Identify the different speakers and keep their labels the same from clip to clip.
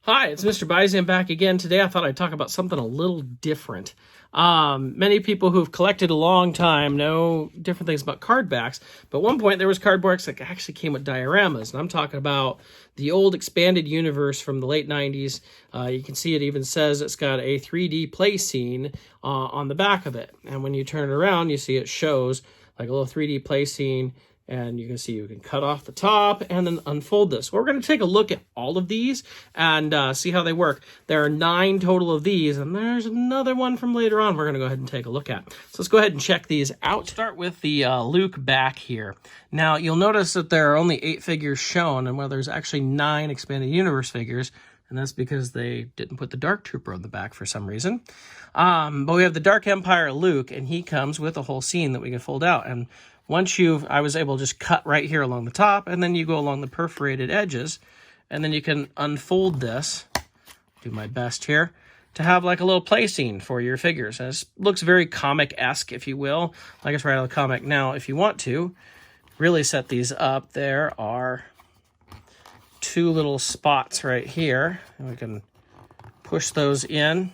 Speaker 1: Hi, it's MrByZ. I'm back again. Today I thought I'd talk about something a little different. Many people who've collected a long time know different things about card backs, but at one point there was card backs that actually came with dioramas, and I'm talking about the old expanded universe from the late 90s. You can see it even says it's got a 3D play scene on the back of it, and when you turn it around, you see it shows like a little 3D play scene. And you can see you can cut off the top and then unfold this. We're going to take a look at all of these and see how they work. There are 9 total of these, and there's another one from later on we're going to go ahead and take a look at. So let's go ahead and check these out. We'll start with the Luke back here. Now, you'll notice that there are only 8 figures shown, and there's actually 9 expanded universe figures, and that's because they didn't put the Dark Trooper on the back for some reason. But we have the Dark Empire Luke, and he comes with a whole scene that we can fold out. And once I was able to just cut right here along the top, and then you go along the perforated edges, and then you can unfold this, do my best here, to have like a little play scene for your figures. And it looks very comic-esque, if you will, like it's right out of the comic. Now, if you want to really set these up, there are 2 little spots right here, and we can push those in,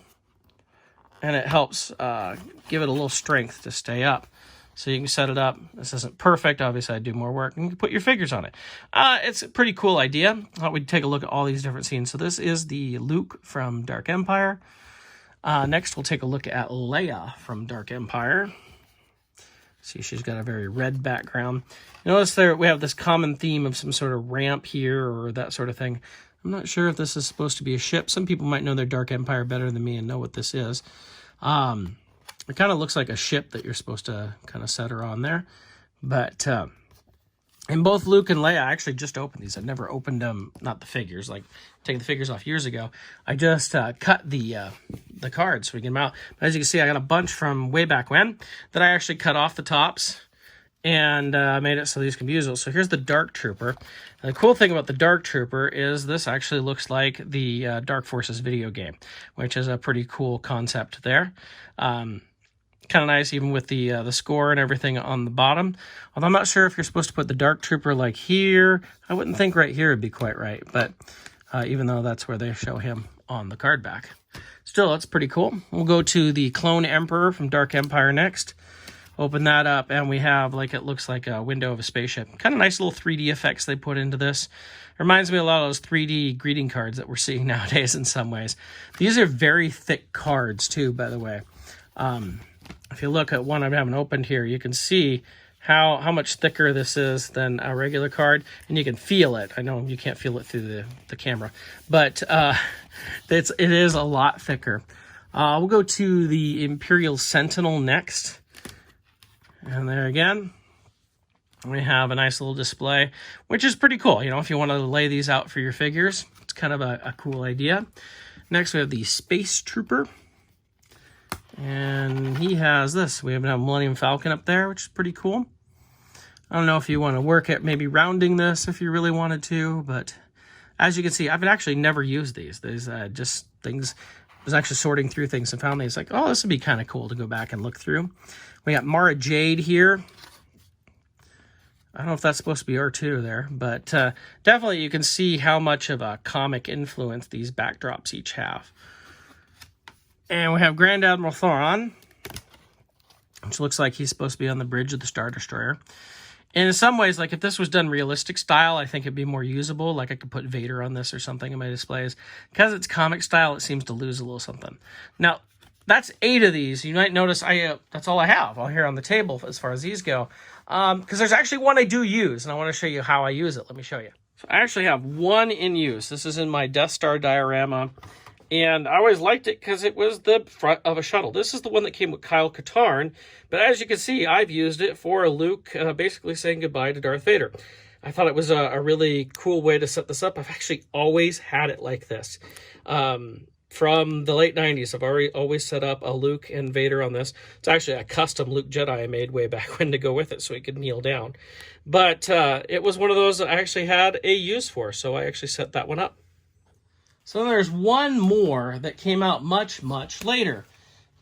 Speaker 1: and it helps give it a little strength to stay up. So you can set it up. This isn't perfect. Obviously, I do more work. And you can put your figures on it. It's a pretty cool idea. I thought we'd take a look at all these different scenes. So this is the Luke from Dark Empire. Next, we'll take a look at Leia from Dark Empire. See, she's got a very red background. Notice there we have this common theme of some sort of ramp here or that sort of thing. I'm not sure if this is supposed to be a ship. Some people might know their Dark Empire better than me and know what this is. It kind of looks like a ship that you're supposed to kind of set her on there. But in both Luke and Leia, I actually just opened these. I've never opened them, not the figures, like taking the figures off years ago. I just cut the cards so we can get them out. But as you can see, I got a bunch from way back when that I actually cut off the tops and made it so these can be usable. So here's the Dark Trooper. And the cool thing about the Dark Trooper is this actually looks like the Dark Forces video game, which is a pretty cool concept there. Kind of nice, even with the score and everything on the bottom. Although I'm not sure if you're supposed to put the Dark Trooper like here. I wouldn't think right here would be quite right, but even though that's where they show him on the card back. Still, that's pretty cool. We'll go to the Clone Emperor from Dark Empire next. Open that up, and we have, like, it looks like a window of a spaceship. Kind of nice little 3D effects they put into this. Reminds me a lot of those 3D greeting cards that we're seeing nowadays in some ways. These are very thick cards, too, by the way. If you look at one I haven't opened here, you can see how much thicker this is than a regular card, and you can feel it. I know you can't feel it through the camera, but it is a lot thicker. We'll go to the Imperial Sentinel next. And there again, we have a nice little display, which is pretty cool. You know, if you want to lay these out for your figures, it's kind of a cool idea. Next, we have the Space Trooper. And he has this. We have a Millennium Falcon up there, which is pretty cool. I don't know if you want to work at maybe rounding this if you really wanted to, but as you can see, I've actually never used these. These just things. I was actually sorting through things and found these like, oh, this would be kind of cool to go back and look through. We got Mara Jade here. I don't know if that's supposed to be R2 there, but definitely you can see how much of a comic influence these backdrops each have. And we have Grand Admiral Thrawn, which looks like he's supposed to be on the bridge of the Star Destroyer. And in some ways, like if this was done realistic style, I think it'd be more usable. Like I could put Vader on this or something in my displays. Because it's comic style, it seems to lose a little something. Now, that's 8 of these. You might notice that's all I have all here on the table as far as these go. Because there's actually one I do use, and I want to show you how I use it. Let me show you. So I actually have one in use. This is in my Death Star diorama. And I always liked it because it was the front of a shuttle. This is the one that came with Kyle Katarn. But as you can see, I've used it for Luke basically saying goodbye to Darth Vader. I thought it was a really cool way to set this up. I've actually always had it like this. From the late 90s, I've always set up a Luke and Vader on this. It's actually a custom Luke Jedi I made way back when to go with it so he could kneel down. But it was one of those that I actually had a use for, so I actually set that one up. So there's one more that came out much, much later,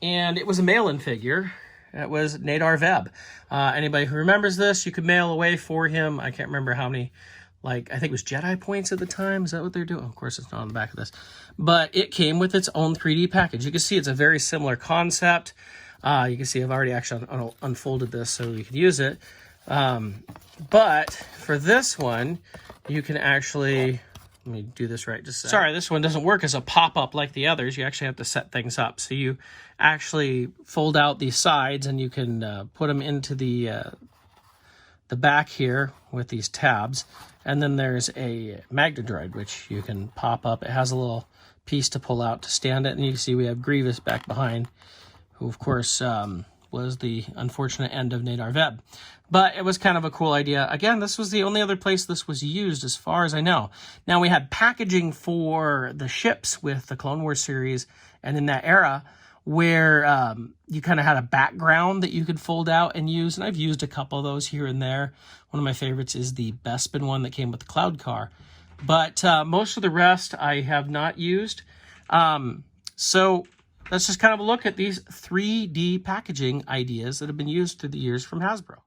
Speaker 1: and it was a mail-in figure. It was Nadar Veb. Anybody who remembers this, you could mail away for him. I can't remember how many like, I think it was Jedi points at the time. Is that what they're doing? Of course, it's not on the back of this. But it came with its own 3D package. You can see it's a very similar concept. You can see I've already actually unfolded this so you can use it. But for this one, you can actually... Let me do this right. Sorry, this one doesn't work as a pop-up like the others. You actually have to set things up. So you actually fold out the sides and you can put them into the back here with these tabs. And then there's a Magna Droid, which you can pop up. It has a little piece to pull out to stand it. And you can see we have Grievous back behind, who, of course, was the unfortunate end of Nadar Veb. But it was kind of a cool idea. Again, this was the only other place this was used, as far as I know. Now, we had packaging for the ships with the Clone Wars series, and in that era, where you kind of had a background that you could fold out and use. And I've used a couple of those here and there. One of my favorites is the Bespin one that came with the Cloud Car. But most of the rest I have not used. So let's just kind of look at these 3D packaging ideas that have been used through the years from Hasbro.